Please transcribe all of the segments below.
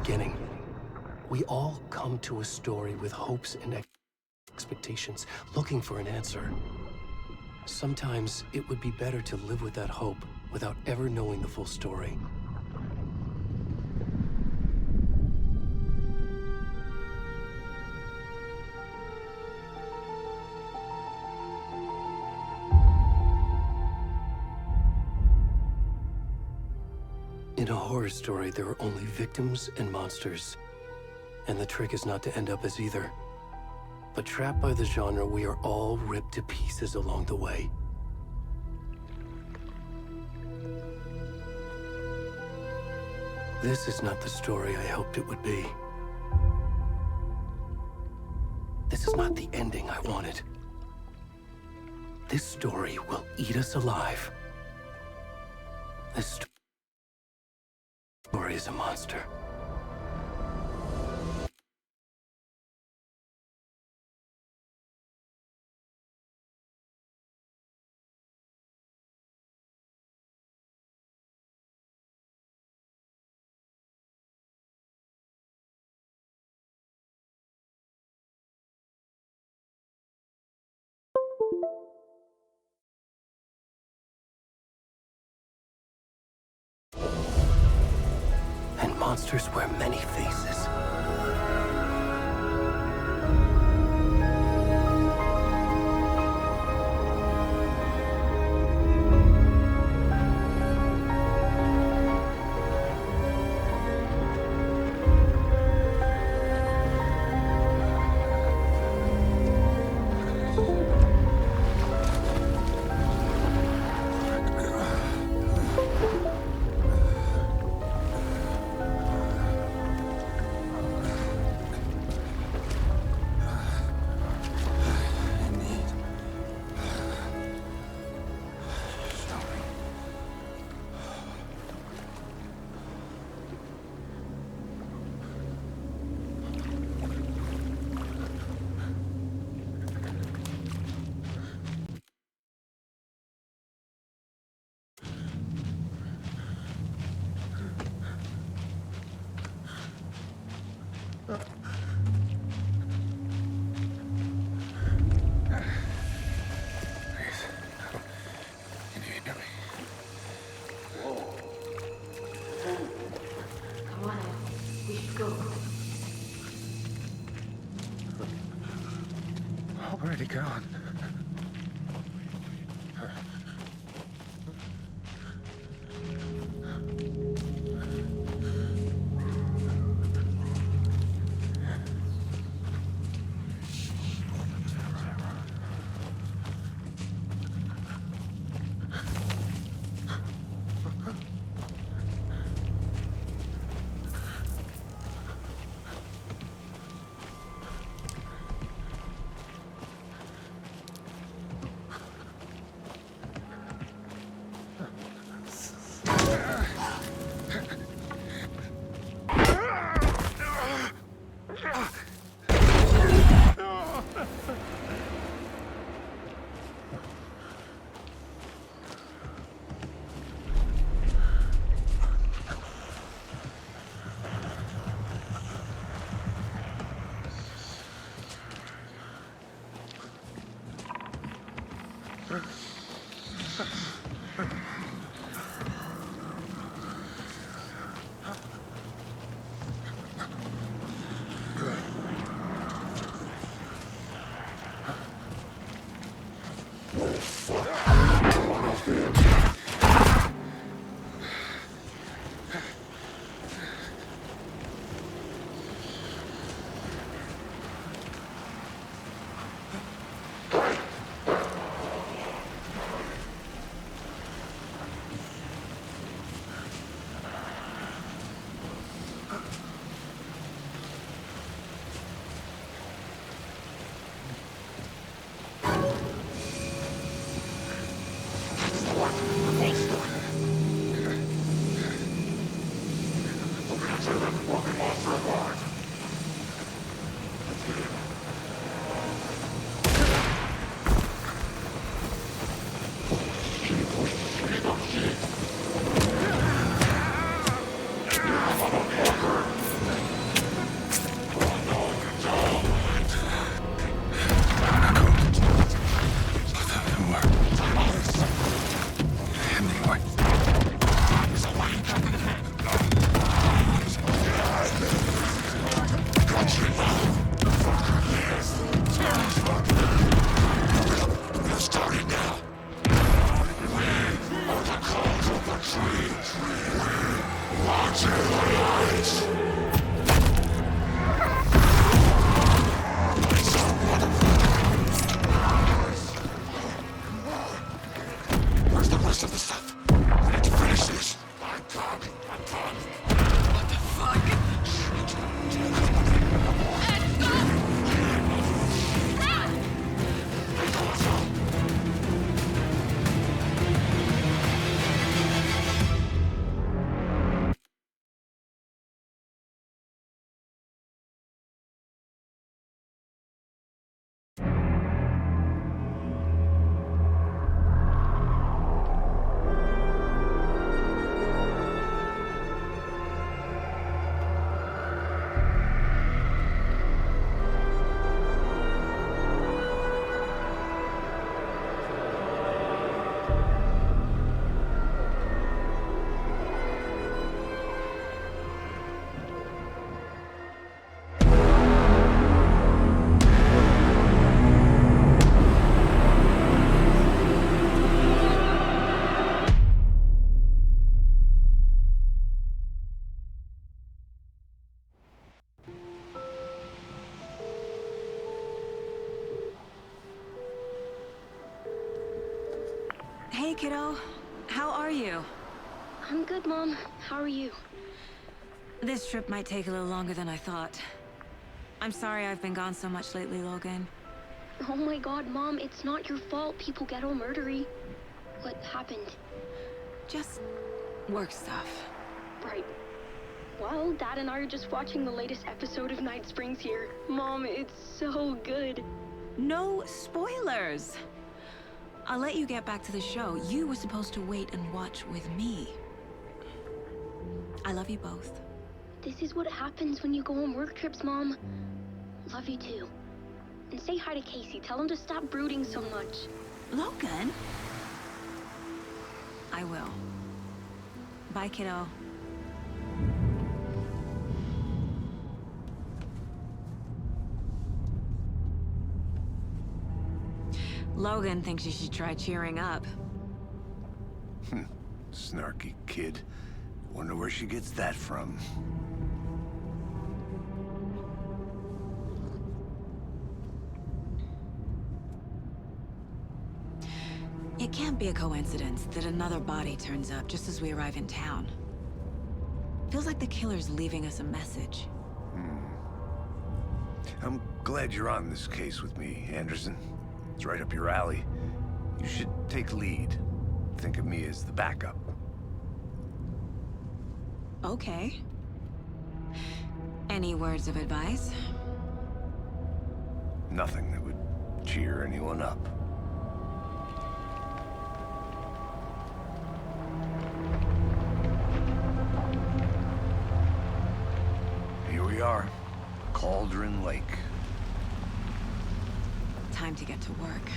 beginning. We all come to a story with hopes and expectations, looking for an answer. Sometimes it would be better to live with that hope without ever knowing the full story. In a horror story, there are only victims and monsters. And the trick is not to end up as either. But trapped by the genre, we are all ripped to pieces along the way. This is not the story I hoped it would be. This is not the ending I wanted. This story will eat us alive. This story is a monster. And monsters wear many faces. Where'd he gone? What? rest of the stuff. I need to finish this. My God, I'm done. What the fuck? Ed, stop! Run! Hey, kiddo. How are you? I'm good, Mom. How are you? This trip might take a little longer than I thought. I'm sorry I've been gone so much lately, Logan. Oh my God, Mom, it's not your fault people get all murdery. What happened? Just work stuff. Right. Well, Dad and I are just watching the latest episode of Night Springs here. Mom, it's so good. No spoilers! I'll let you get back to the show. You were supposed to wait and watch with me. I love you both. This is what happens when you go on work trips, Mom. Love you too. And say hi to Casey. Tell him to stop brooding so much. Logan? I will. Bye, kiddo. Logan thinks you should try cheering up. Snarky kid. Wonder where she gets that from. It can't be a coincidence that another body turns up just as we arrive in town. Feels like the killer's leaving us a message. I'm glad you're on this case with me, Anderson. It's right up your alley. You should take lead. Think of me as the backup. Okay. Any words of advice? Nothing that would cheer anyone up. Here we are. Cauldron Lake. Time to get to work.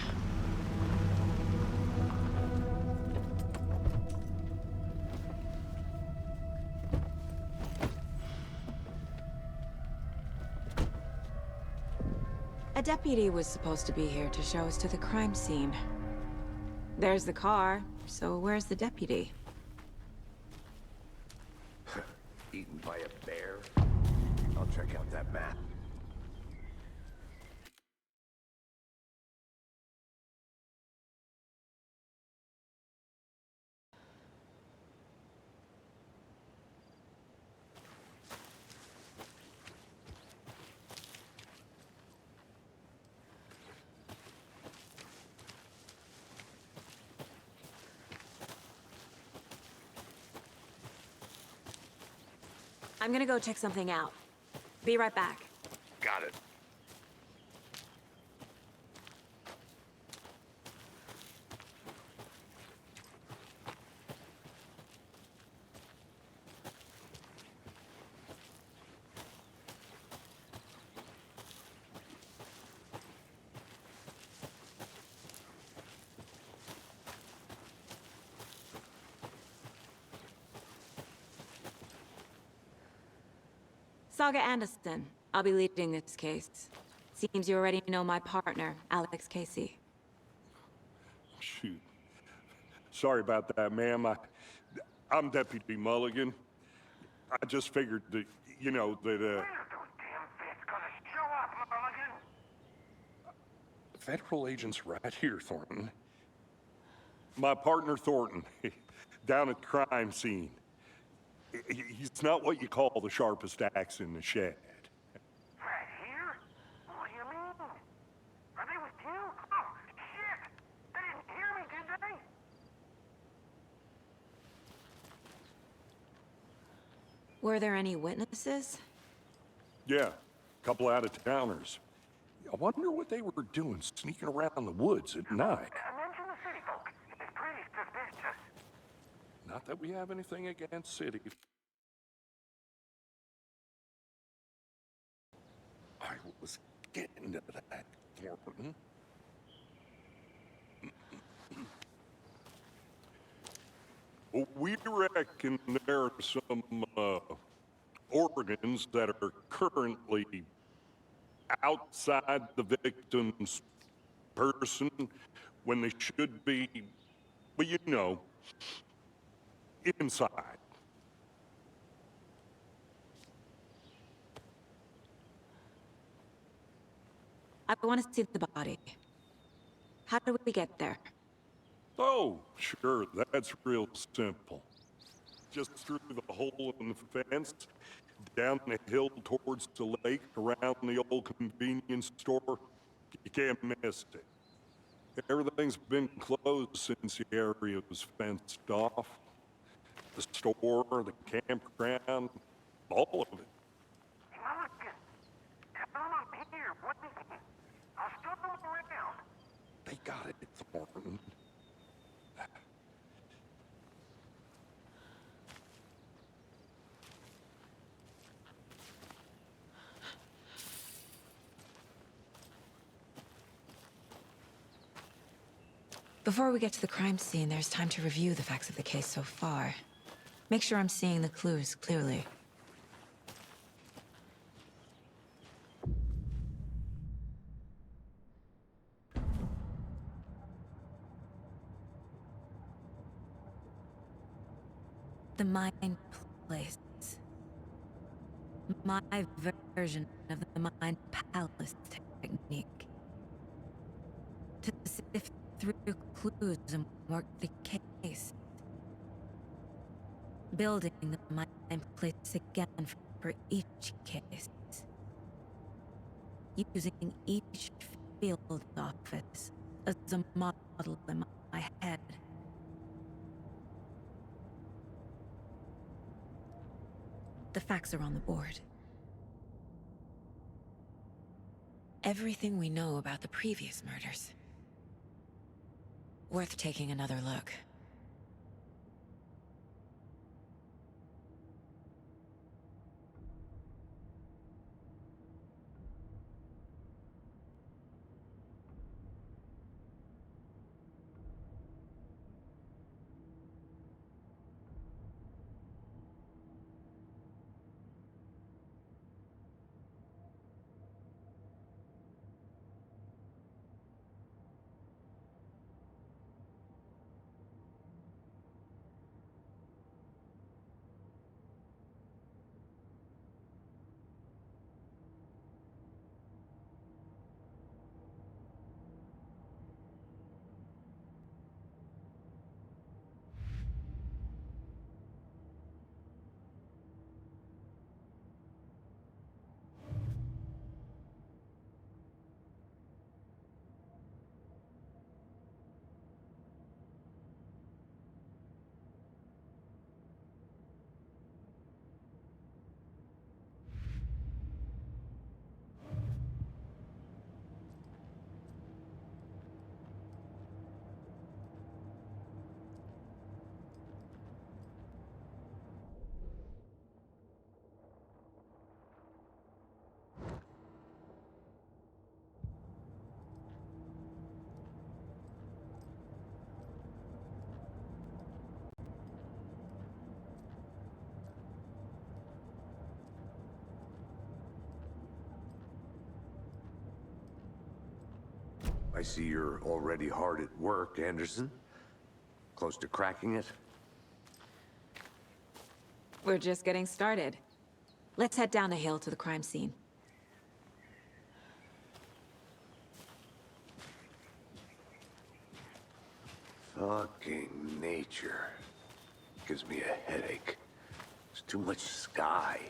A deputy was supposed to be here to show us to the crime scene. There's the car, so where's the deputy? Eaten by a bear? I'll check out that map. I'm gonna go check something out. Be right back. Got it. Saga Anderson. I'll be leading this case. Seems you already know my partner, Alex Casey. Shoot. Sorry about that, ma'am. I'm Deputy Mulligan. I just figured that, you know, that, When are those damn vets gonna show up, Mulligan? federal agents right here, Thornton. My partner Thornton, down at the crime scene. He's not what you call the sharpest axe in the shed. Right here? What do you mean? Are they with you? Oh, shit! They didn't hear me, did they? Were there any witnesses? Yeah, a couple out-of-towners. I wonder what they were doing sneaking around the woods at night. Mention the city folk. It's pretty suspicious. Not that we have anything against city. I was getting to that, Thornton. Well, we reckon there are some organs that are currently outside the victim's person when they should be, well, you know, inside. I want to see the body. How do we get there? Oh, sure, that's real simple. Just through the hole in the fence, down the hill towards the lake, around the old convenience store. You can't miss it. Everything's been closed since the area was fenced off. The store, the campground, all of it. Mulligan, tell them I'm here, waiting. I'll stumble around. They got it, Thornton. Before we get to the crime scene, there's time to review the facts of the case so far. Make sure I'm seeing the clues clearly. The mind place. My version of the mind palace technique. To sift through clues and work the case. Building the mind place again for each case. Using each field office as a model in my head. The facts are on the board. Everything we know about the previous murders. Worth taking another look. I see you're already hard at work, Anderson. Close to cracking it? We're just getting started. Let's head down the hill to the crime scene. Fucking nature. Gives me a headache. There's too much sky.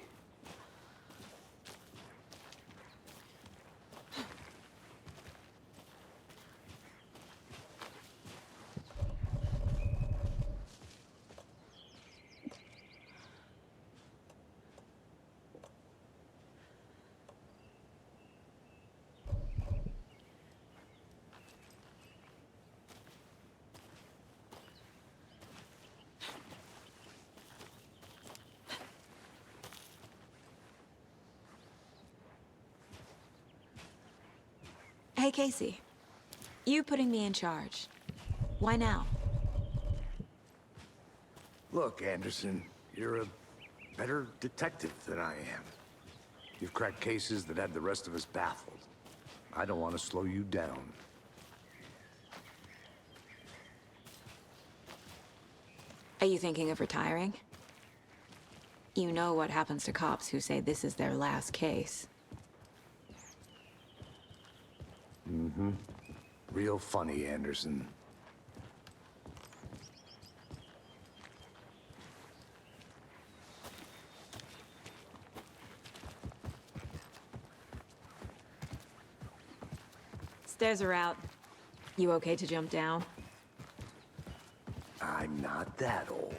Hey, Casey. You putting me in charge. Why now? Look, Anderson, you're a better detective than I am. You've cracked cases that had the rest of us baffled. I don't want to slow you down. Are you thinking of retiring? You know what happens to cops who say this is their last case. Mm-hmm. Real funny, Anderson. Stairs are out. You okay to jump down? I'm not that old.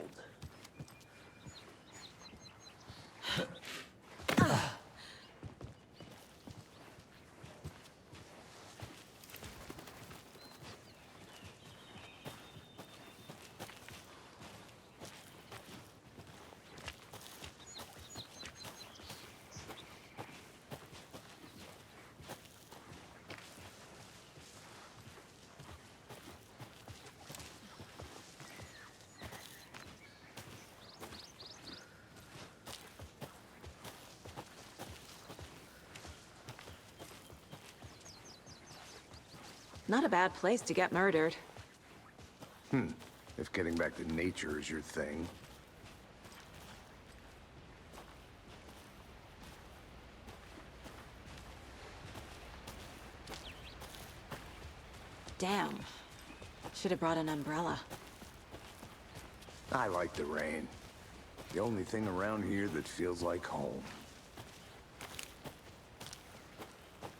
Not a bad place to get murdered. If getting back to nature is your thing. Damn. Should have brought an umbrella. I like the rain. The only thing around here that feels like home.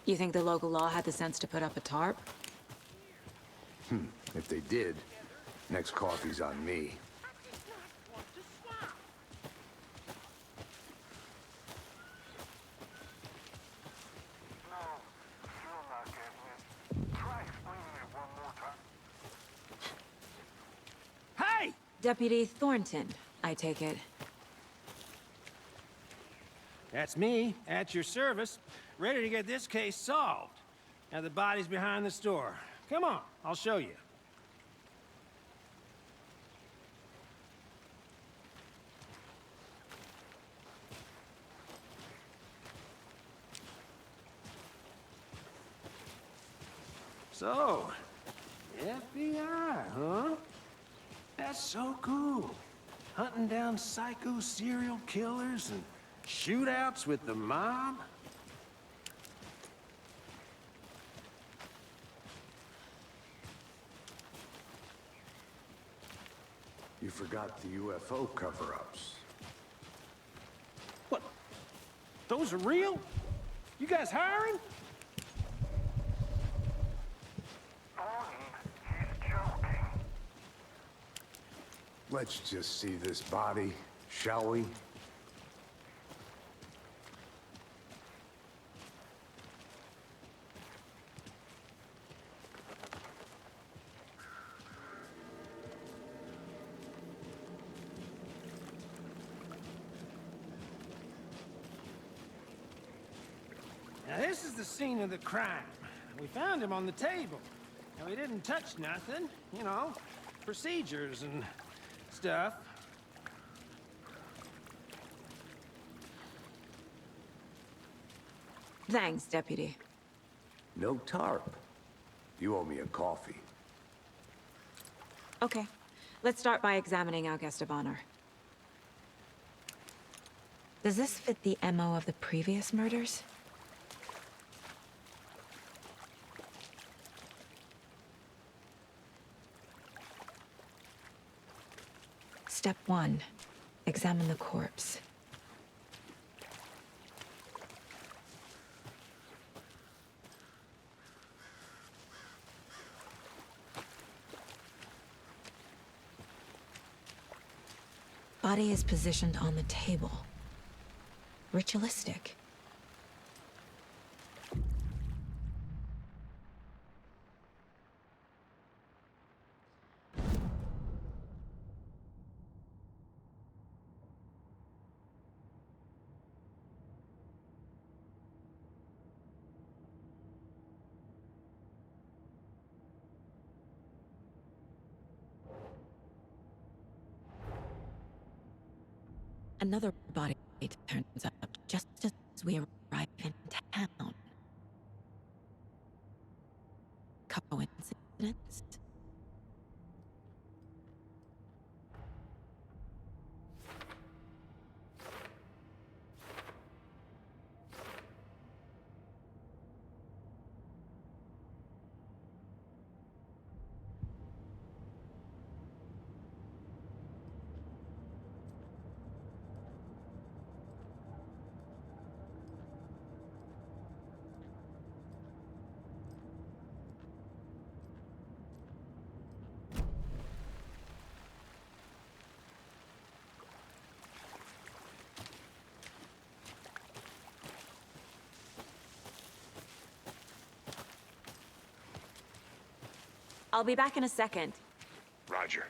You think the local law had the sense to put up a tarp? If they did, next coffee's on me. No, still not getting it. Try explaining it one more time. Hey! Deputy Thornton, I take it. That's me, at your service, ready to get this case solved. Now the body's behind the store. Come on, I'll show you. So, FBI, huh? That's so cool. Hunting down psycho serial killers and shootouts with the mob? You forgot the UFO cover-ups. What? Those are real? You guys hiring? He's joking. Let's just see this body, shall we? Now this is the scene of the crime. We found him on the table. Now he didn't touch nothing, you know, procedures and stuff. Thanks, Deputy. No tarp. You owe me a coffee. Okay. Let's start by examining our guest of honor. Does this fit the MO of the previous murders? Step 1. Examine the corpse. Body is positioned on the table. Ritualistic. Another body turns up just as we arrive in town. Coincidence? I'll be back in a second. Roger.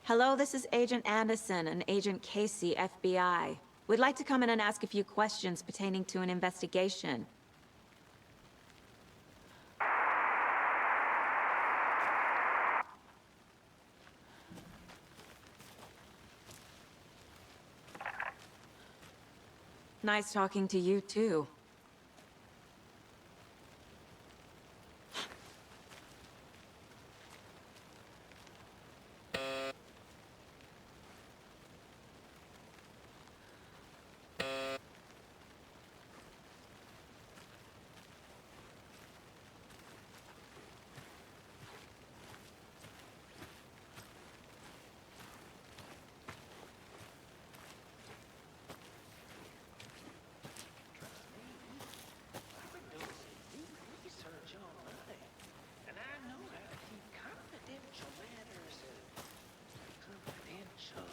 Hello, this is Agent Anderson and Agent Casey, FBI. We'd like to come in and ask a few questions pertaining to an investigation. Nice talking to you, too. Research online, and I know how to keep confidential matters confidential.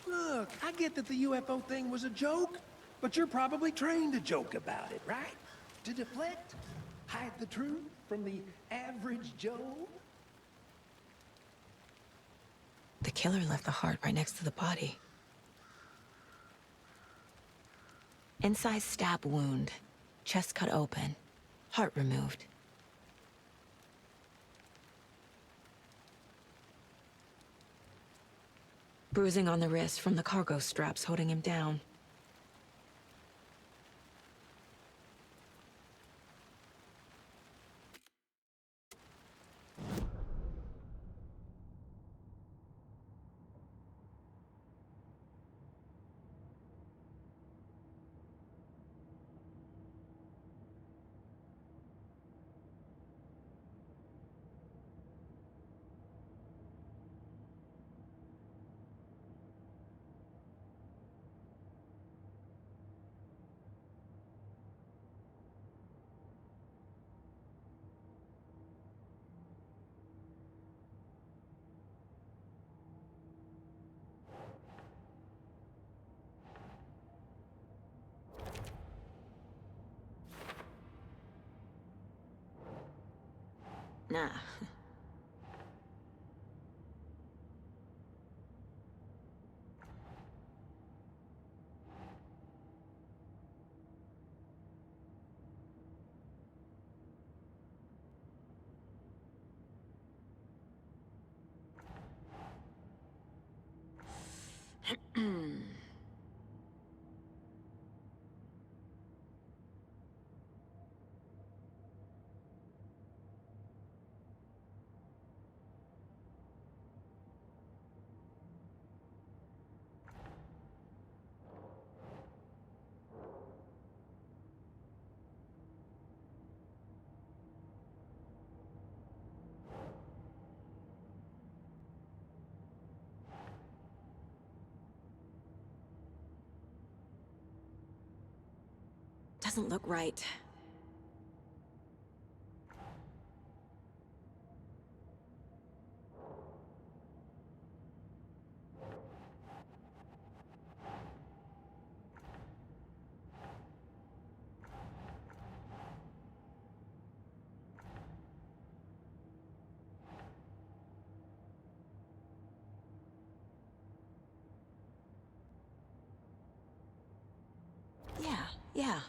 Look, I get that the UFO thing was a joke, but you're probably trained to joke about it, right? To deflect, hide the truth from the average Joe. The killer left the heart right next to the body. Incised stab wound. Chest cut open. Heart removed. Bruising on the wrist from the cargo straps holding him down. Nah. doesn't look right. Yeah.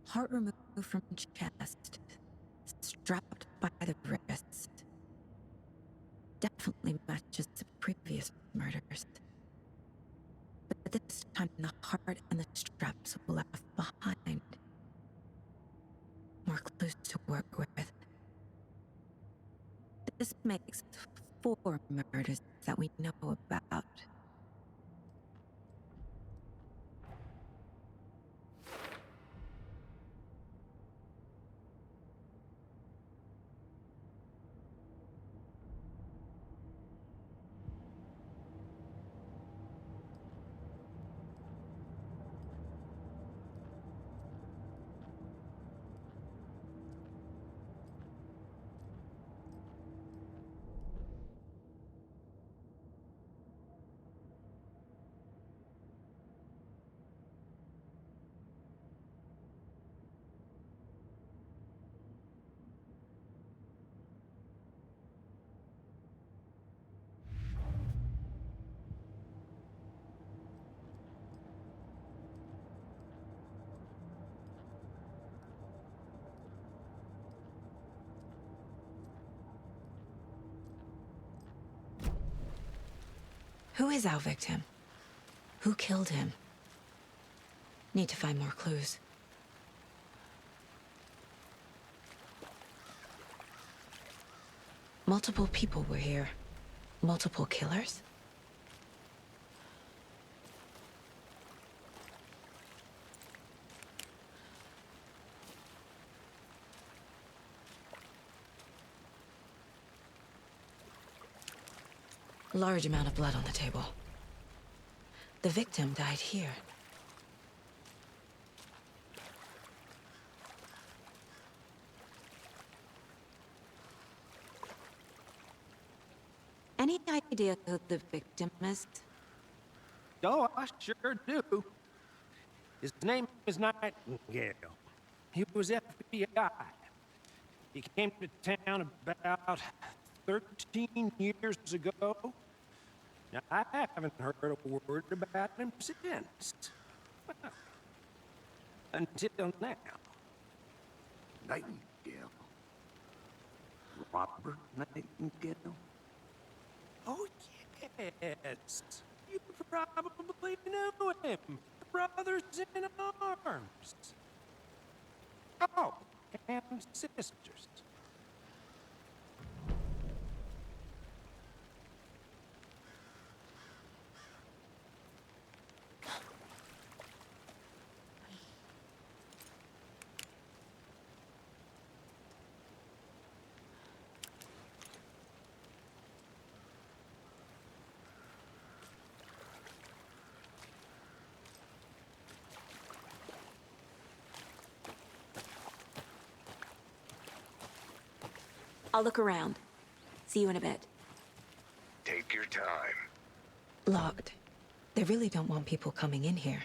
Heart removed from chest, strapped by the wrist. Definitely matches the previous murders. But this time the heart and the straps were left behind. More clues to work with. This makes 4 murders that we know about. Who is our victim? Who killed him? Need to find more clues. Multiple people were here. Multiple killers? Large amount of blood on the table. The victim died here. Any idea who the victim is? Oh, I sure do. His name is Nightingale. He was FBI. He came to town about 13 years ago. Now, I haven't heard a word about him since. Well, until now. Nightingale. Robert Nightingale? Oh, yes. You probably knew him. Brothers in arms. Oh, and sisters. I'll look around. See you in a bit. Take your time. Locked. They really don't want people coming in here.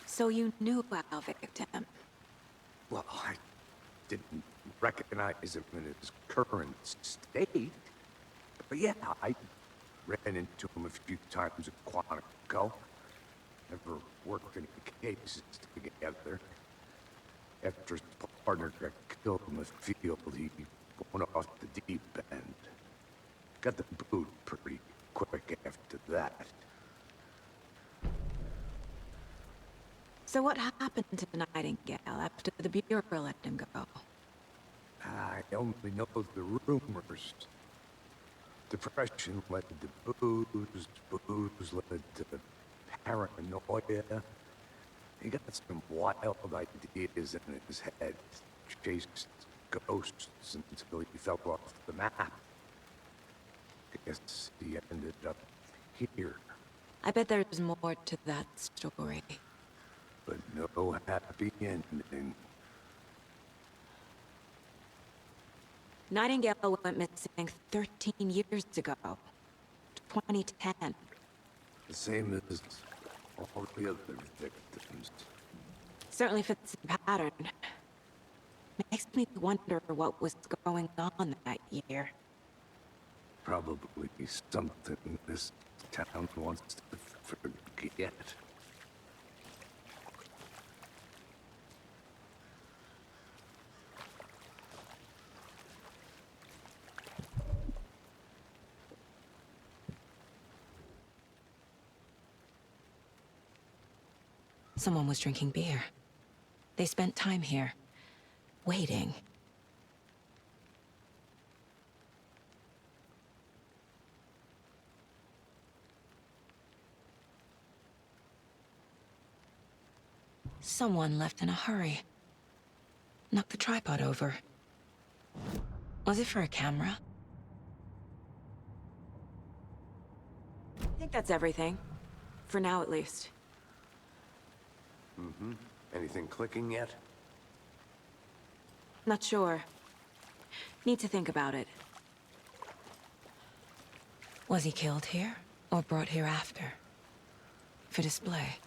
So you knew our victim. Well, I didn't recognize him in his current state. But yeah, I ran into him a few times at Quantico. Never worked any cases together. After his partner got killed in the field, he went off the deep end. Got the boot pretty quick after that. So what happened to Nightingale after the Bureau let him go? I only know the rumors. Depression led to booze, booze led to paranoia. He got some wild ideas in his head, chased ghosts until he fell off the map. Guess he ended up here, I bet there's more to that story. but no happy ending. Nightingale went missing 13 years ago. 2010. The same as all the other victims. Certainly fits the pattern. Makes me wonder what was going on that year. Probably something this town wants to forget. Someone was drinking beer. They spent time here, waiting. Someone left in a hurry. Knocked the tripod over. Was it for a camera? I think that's everything. For now, at least. Anything clicking yet? Not sure. Need to think about it. Was he killed here, or brought here after? For display?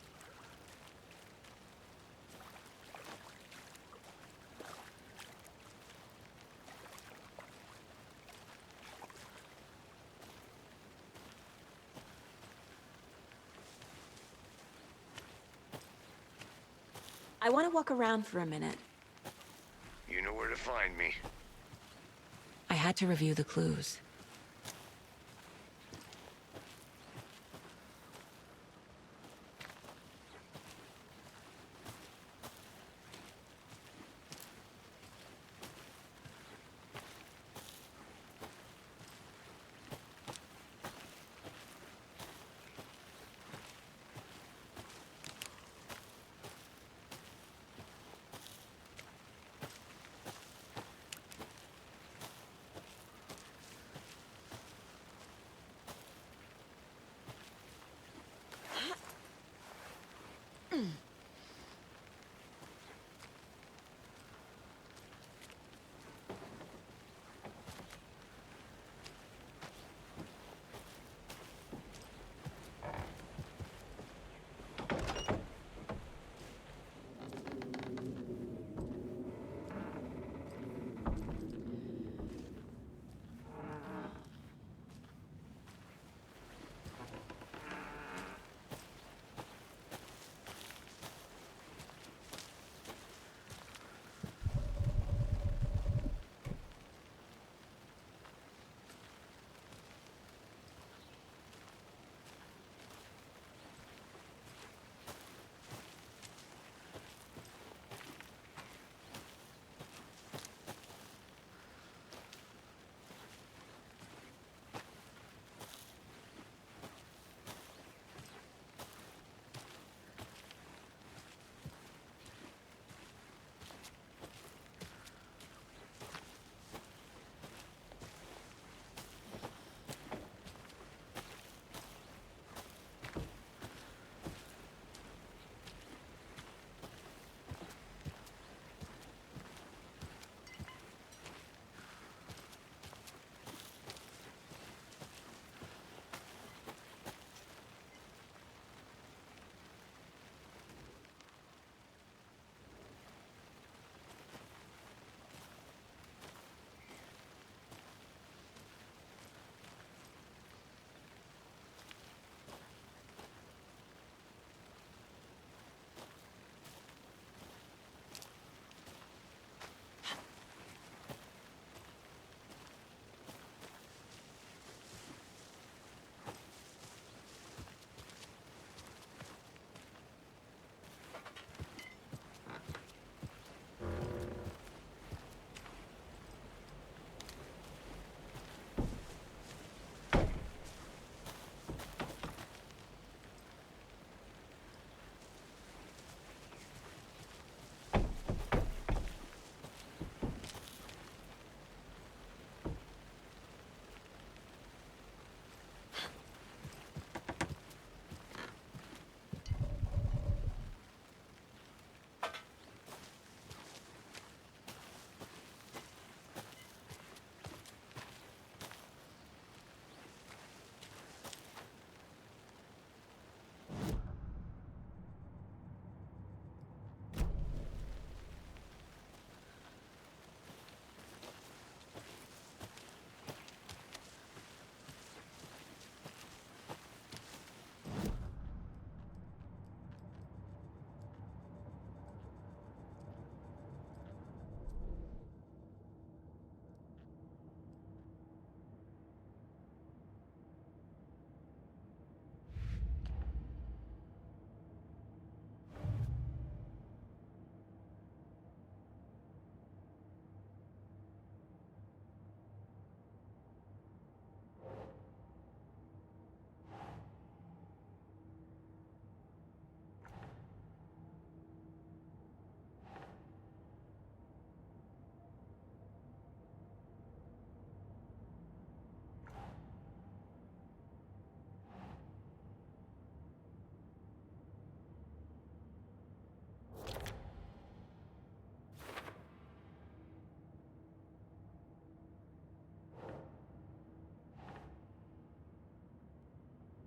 I want to walk around for a minute. You know where to find me. I had to review the clues.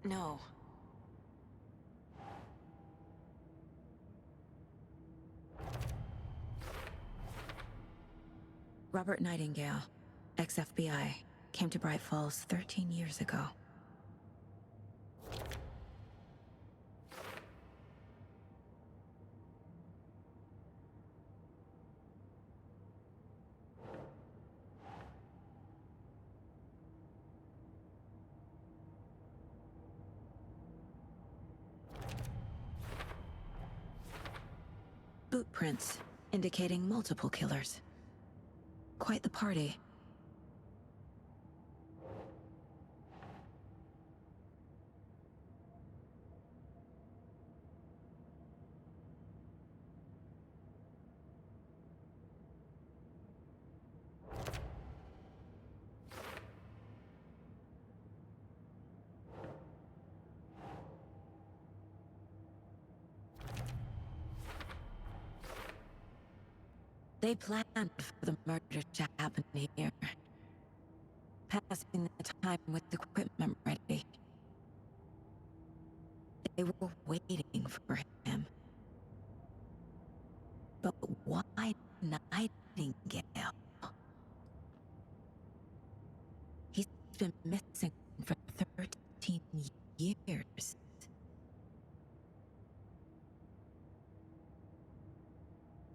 No. Robert Nightingale, ex-FBI, came to Bright Falls 13 years ago. Boot prints, indicating multiple killers. Quite the party. They planned for the murder to happen here. Passing the time with equipment ready. They were waiting for him. But why Nightingale? He's been missing for 13 years.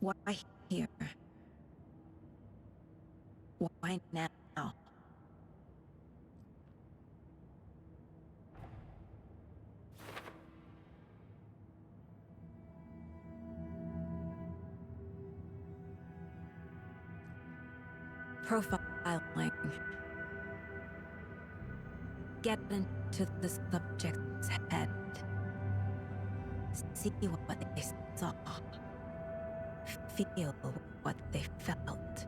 Why here? Why now? Profiling. Get into the subject's head. See what they saw. Feel what they felt.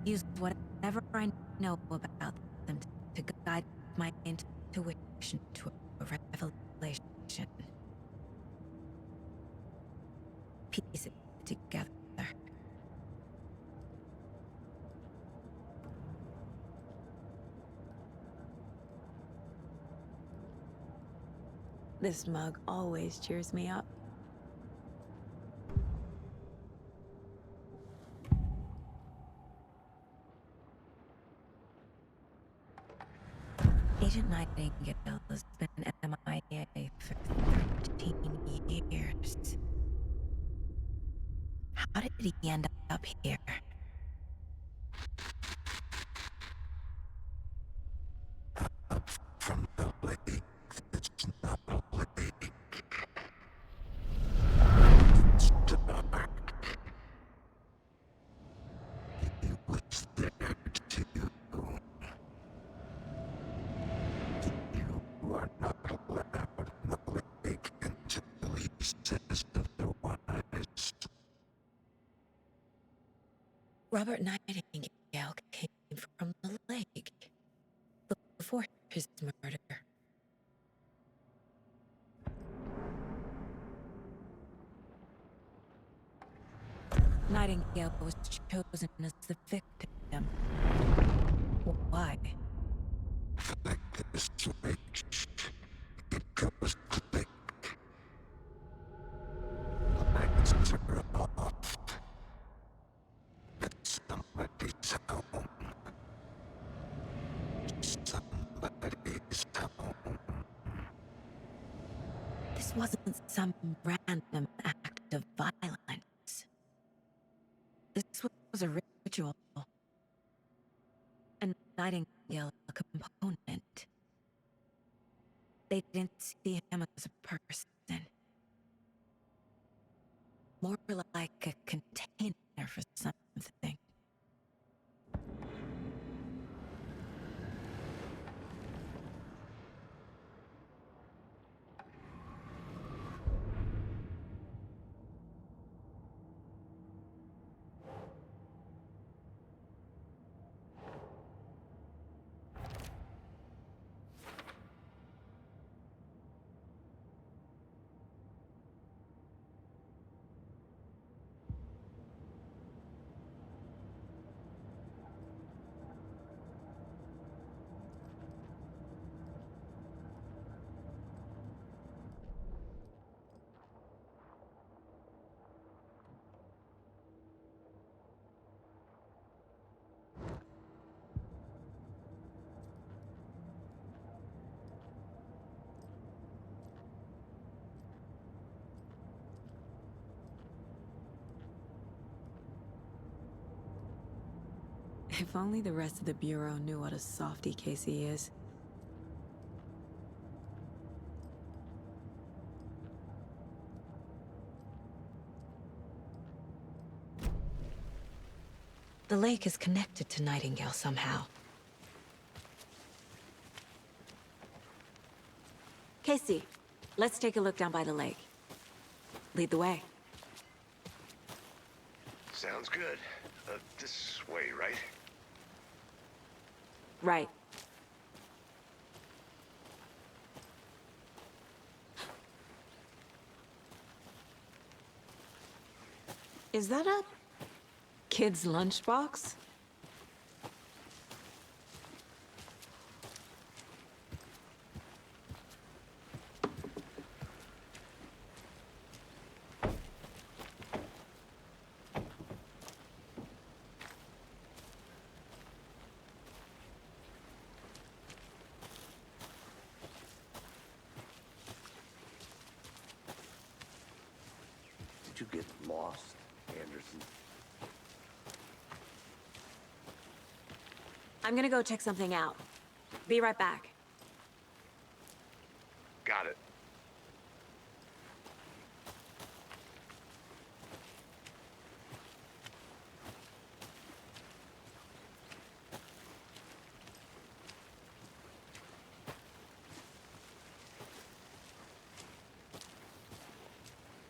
Use whatever I know about them to guide my intuition to a revelation. Piece it together. This mug always cheers me up. Agent Nightingale has been MIA for 13 years. How did he end up here? From the lake, it's not a lake. It's dark. He was there too. You are not allowed in the lake until he says otherwise. Robert Nightingale came from the lake before his murder. Nightingale was chosen as the victim. Why? Like this lake, it goes click. Lights are off. It's somebody's home. Somebody's home. This wasn't some random act of violence. This was a ritual. And Nightingale a component. They didn't see him as a person. More like a container for something. If only the rest of the Bureau knew what a softy Casey is. The lake is connected to Nightingale somehow. Casey, let's take a look down by the lake. Lead the way. Sounds good. This way, right? Right. Is that a kid's lunchbox? Did you get lost, Anderson? I'm gonna go check something out. Be right back. Got it.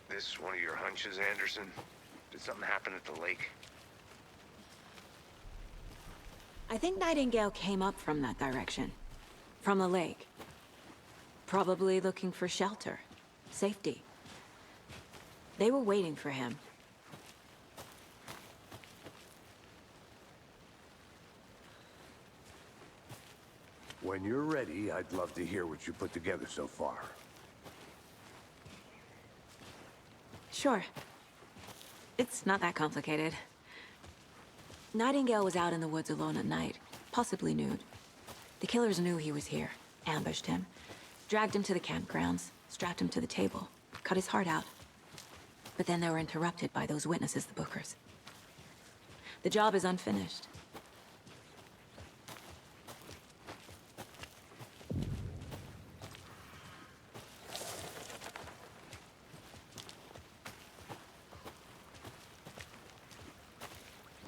This one of your hunches, Anderson? Did something happen at the lake? I think Nightingale came up from that direction. From the lake. Probably looking for shelter. Safety. They were waiting for him. When you're ready, I'd love to hear what you put together so far. Sure. It's not that complicated. Nightingale was out in the woods alone at night, possibly nude. The killers knew he was here, ambushed him, dragged him to the campgrounds, strapped him to the table, cut his heart out. But then they were interrupted by those witnesses, the Bookers. The job is unfinished.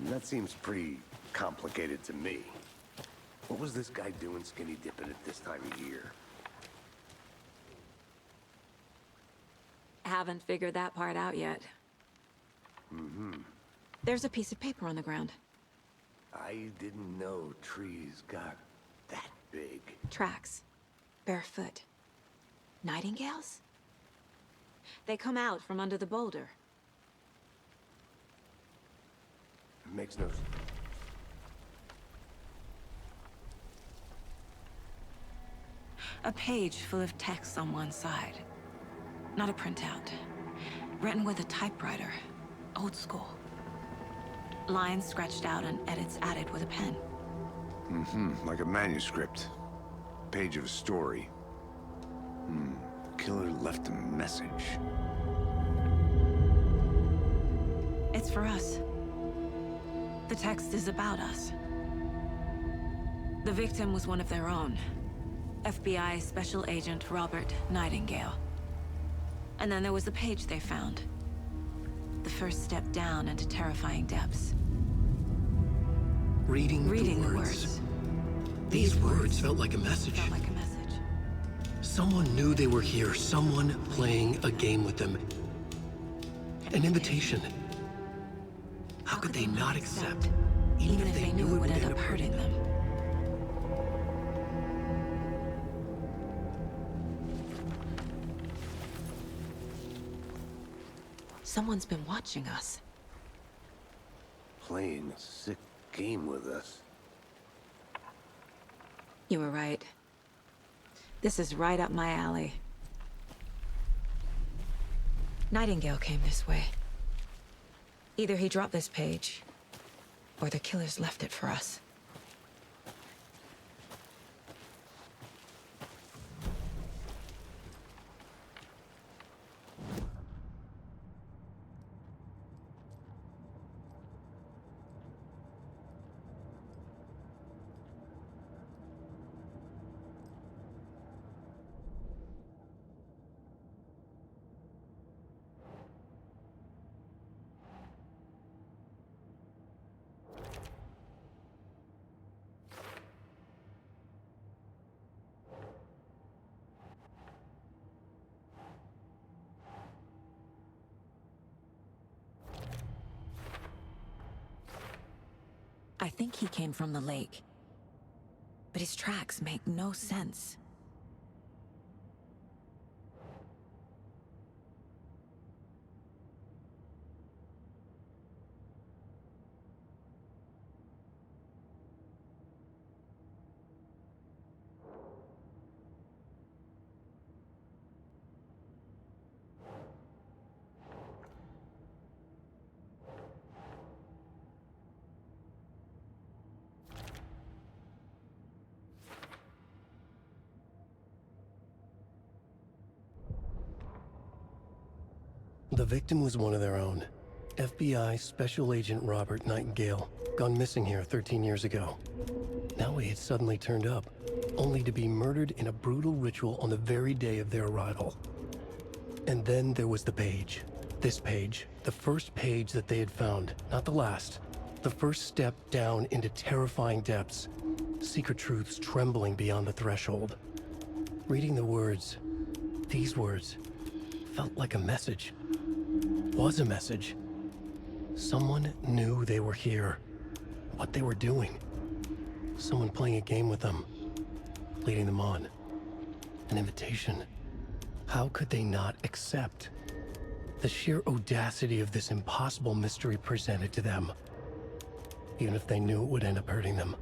That seems pretty complicated to me. What was this guy doing skinny dipping at this time of year? Haven't figured that part out yet. There's a piece of paper on the ground. I didn't know trees got that big. Tracks. Barefoot. Nightingales? They come out from under the boulder. Makes no sense. A page full of text on one side. Not a printout. Written with a typewriter. Old school. Lines scratched out and edits added with a pen. Like a manuscript. Page of a story. Killer left a message. It's for us. The text is about us. The victim was one of their own. FBI Special Agent Robert Nightingale. And then there was the page they found. The first step down into terrifying depths. Reading the the words. These words felt like a message. Felt like a message. Someone knew they were here, someone playing a game with them. An invitation. How could they not accept, even if they knew it would end up hurting them? Someone's been watching us. Playing a sick game with us. You were right. This is right up my alley. Nightingale came this way. Either he dropped this page, or the killers left it for us. think he came from the lake. But his tracks make no sense. The victim was one of their own. FBI Special Agent Robert Nightingale, gone missing here 13 years ago. Now he had suddenly turned up, only to be murdered in a brutal ritual on the very day of their arrival. And then there was the page. This page, the first page that they had found, not the last. The first step down into terrifying depths, secret truths trembling beyond the threshold. Reading the words, these words, felt like a message. Was a message. Someone knew they were here, what they were doing. Someone playing a game with them, leading them on. An invitation. How could they not accept? The sheer audacity of this impossible mystery presented to them, even if they knew it would end up hurting them.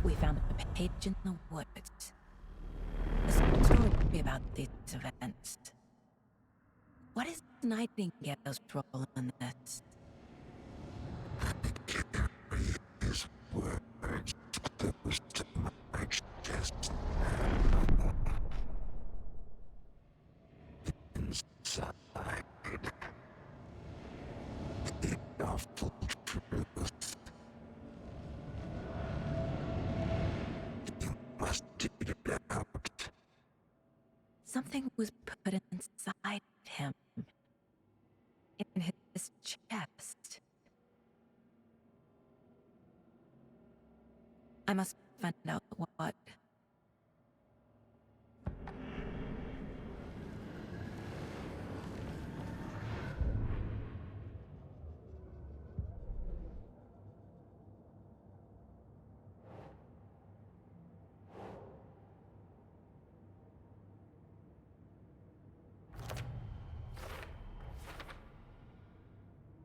We found a page in the woods. A story about these events. What is Nightingale's role in this? His words close to my chest. Inside, the awful truth. You must get it out. Something was put inside him. In his chest. I must find out what.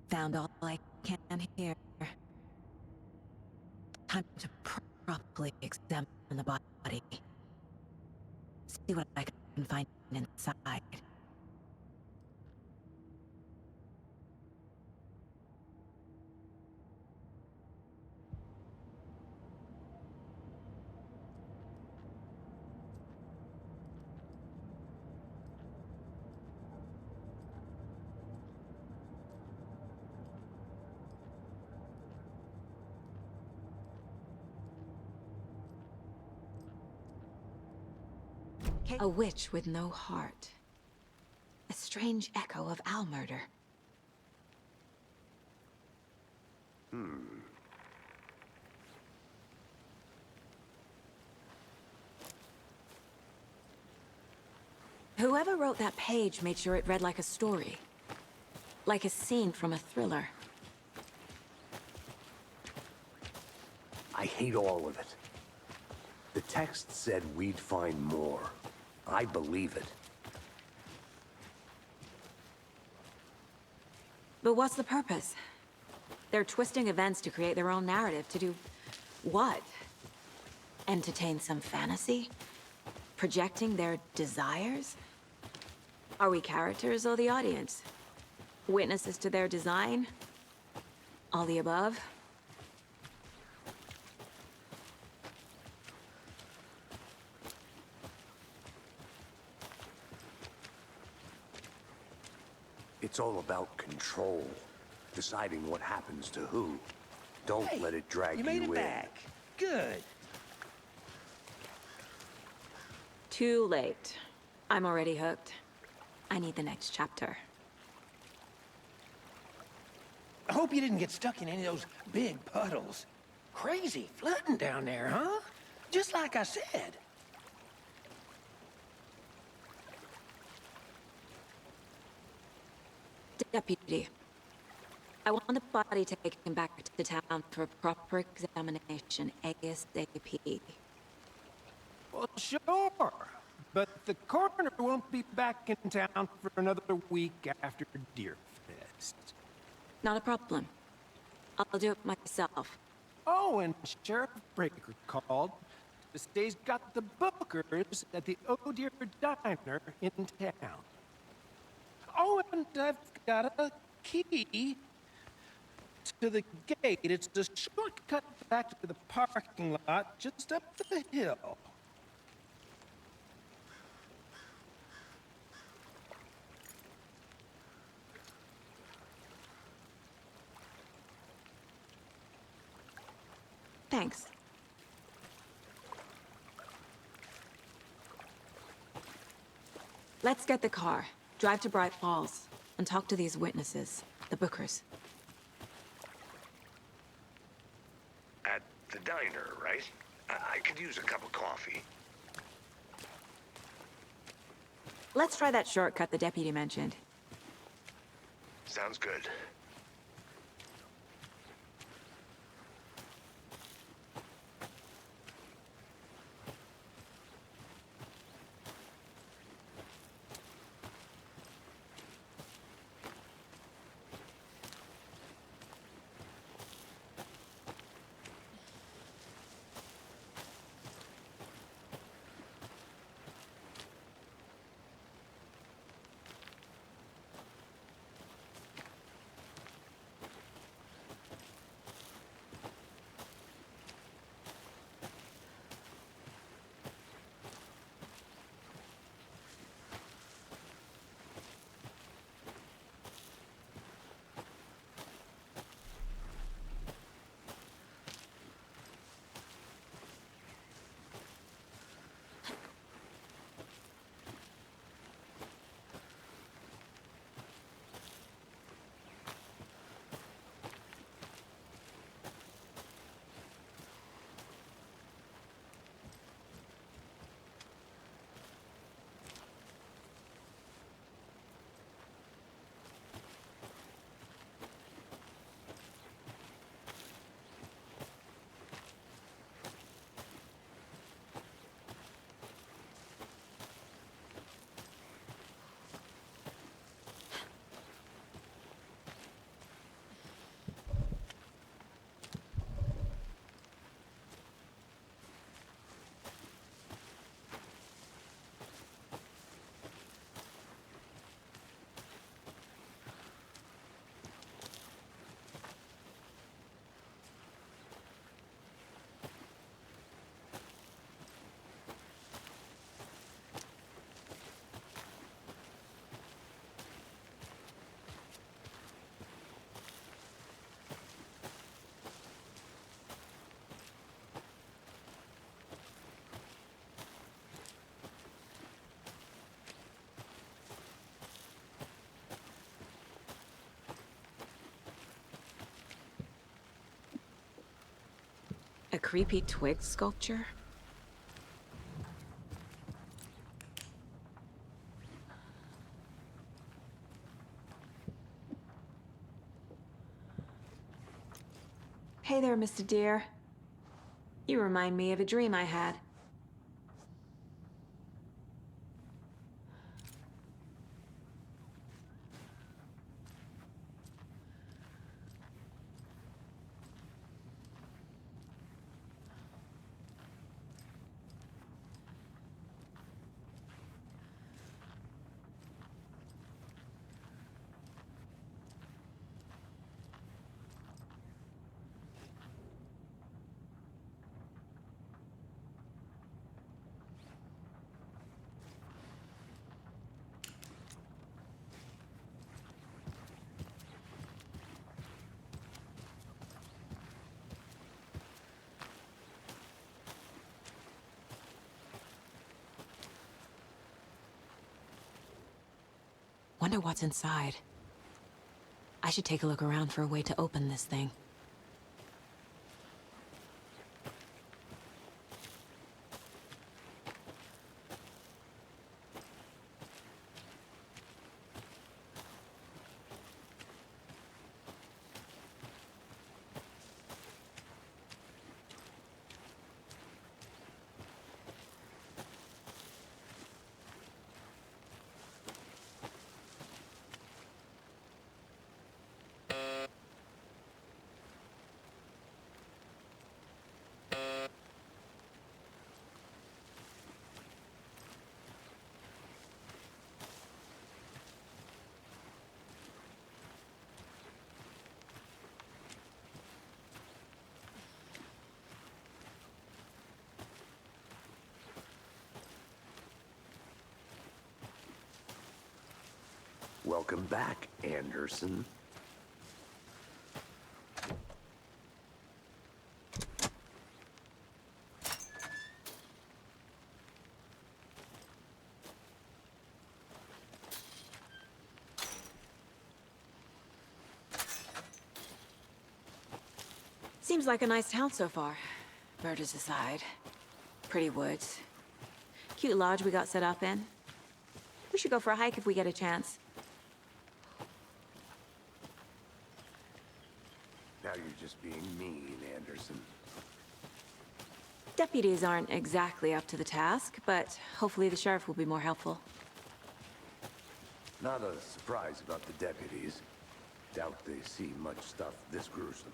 Found all I can here. Time to properly examine the body. See what I can find inside. A witch with no heart. A strange echo of owl murder. Whoever wrote that page made sure it read like a story. Like a scene from a thriller. I hate all of it. The text said we'd find more. I believe it. But what's the purpose? They're twisting events to create their own narrative. To do what? Entertain some fantasy? Projecting their desires? Are we characters or the audience? Witnesses to their design? All the above? It's all about control. Deciding what happens to who. Don't let it drag you in. You made it back. Good. Too late. I'm already hooked. I need the next chapter. I hope you didn't get stuck in any of those big puddles. Crazy flooding down there, huh? Just like I said. Deputy, I want the body taken back to town for a proper examination ASAP. Well, sure. But the coroner won't be back in town for another week after Deerfest. Not a problem. I'll do it myself. Oh, and Sheriff Breaker called to say he's got the bookers at the Oh Dear Diner in town. Oh, and I've got a key to the gate. It's a shortcut back to the parking lot just up the hill. Thanks. Let's get the car, drive to Bright Falls, and talk to these witnesses, the Bookers. At the diner, right? I could use a cup of coffee. Let's try that shortcut the deputy mentioned. Sounds good. A creepy twig sculpture? Hey there, Mr. Deer. You remind me of a dream I had. Wonder what's inside. I should take a look around for a way to open this thing. Welcome back, Anderson. Seems like a nice town so far. Murders aside. Pretty woods. Cute lodge we got set up in. We should go for a hike if we get a chance. Now you're just being mean, Anderson. Deputies aren't exactly up to the task, but hopefully the sheriff will be more helpful. Not a surprise about the deputies. Doubt they see much stuff this gruesome.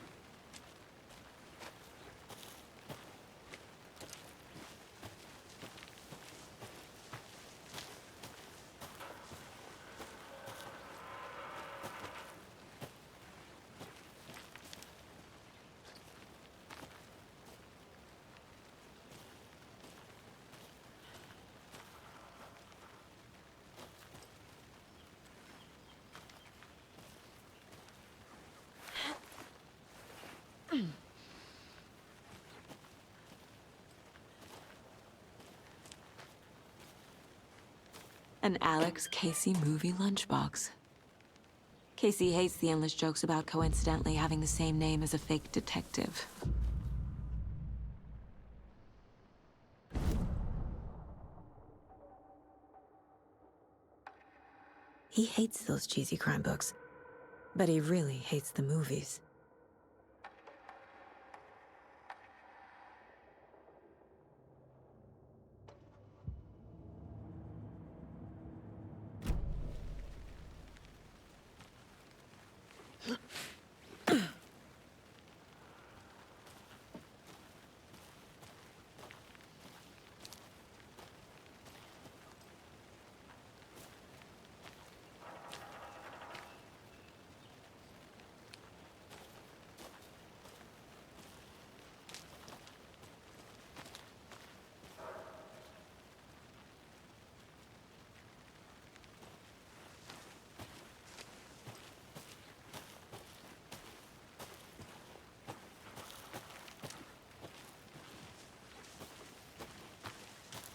An Alex Casey movie lunchbox. Casey hates the endless jokes about coincidentally having the same name as a fake detective. He hates those cheesy crime books, but he really hates the movies.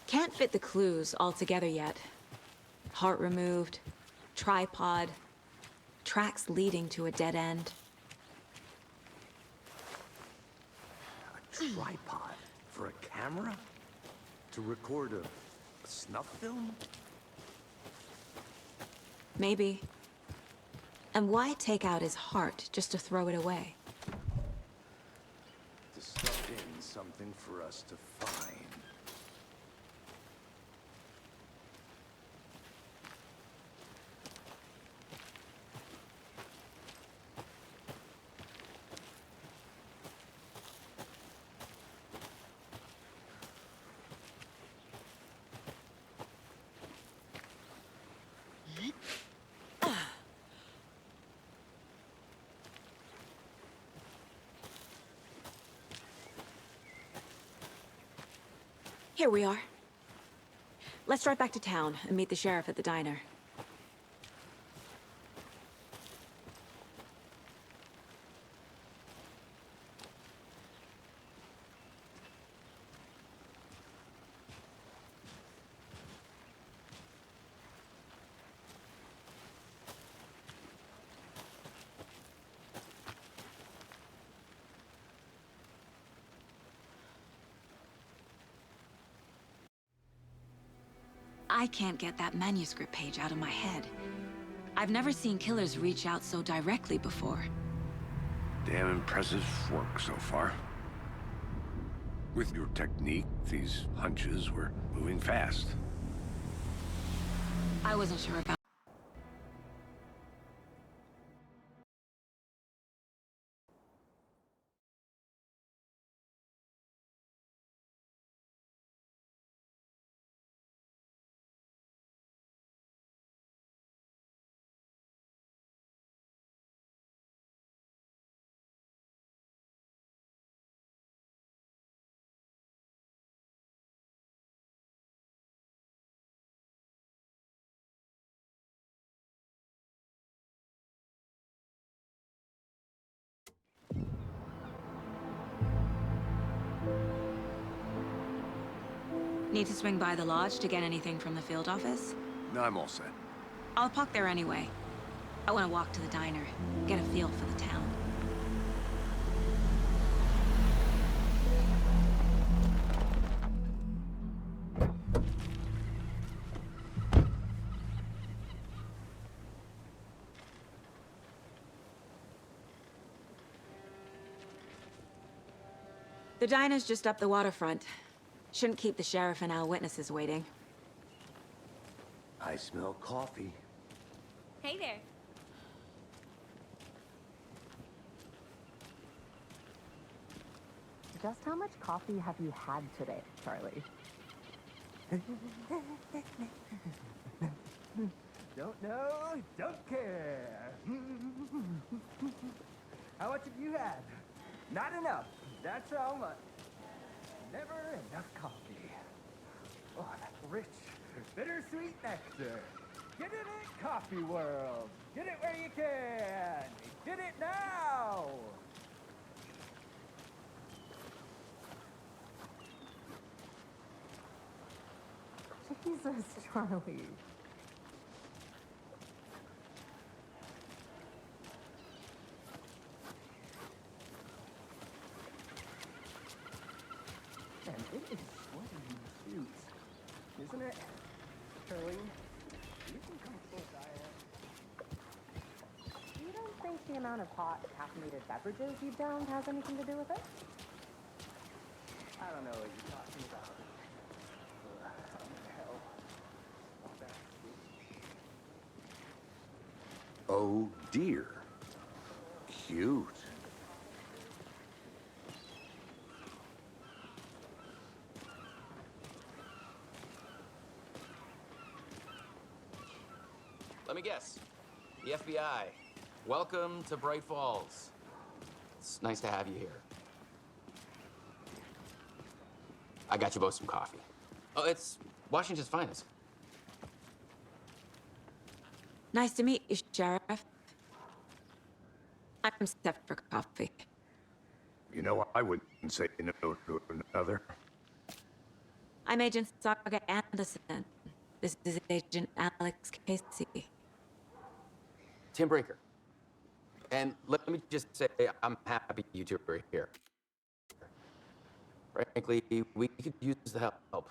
Can't fit the clues all together yet. Heart removed, tripod, tracks leading to a dead end. A tripod for a camera? To record a snuff film? Maybe. And why take out his heart just to throw it away? To stuff in something for us to find. Here we are. Let's drive back to town and meet the sheriff at the diner. I can't get that manuscript page out of my head. I've never seen killers reach out so directly before. Damn impressive work so far. With your technique, these hunches were moving fast. I wasn't sure about Need to swing by the lodge to get anything from the field office? No, I'm all set. I'll park there anyway. I want to walk to the diner, get a feel for the town. The diner's just up the waterfront. Shouldn't keep the sheriff and our witnesses waiting. I smell coffee. Hey there. Just how much coffee have you had today, Charlie? Don't know, don't care. How much have you had? Not enough. That's how much. Never enough coffee. Oh, that rich, bittersweet nectar. Get it in Coffee World. Get it where you can. Get it now. Jesus, Charlie. And it is sweaty suits, isn't it? Charlie, you can come full diet. You don't think the amount of hot caffeinated beverages you've downed has anything to do with it? I don't know what you're talking about. What the hell? Oh dear. Cute. Let me guess. The FBI. Welcome to Bright Falls. It's nice to have you here. I got you both some coffee. Oh, it's Washington's finest. Nice to meet you, Sheriff. I'm set for coffee. You know, I wouldn't say no to another. I'm Agent Saga Anderson. This is Agent Alex Casey. Tim Brinker. And let me just say, I'm happy you two are here. Frankly, we could use the help.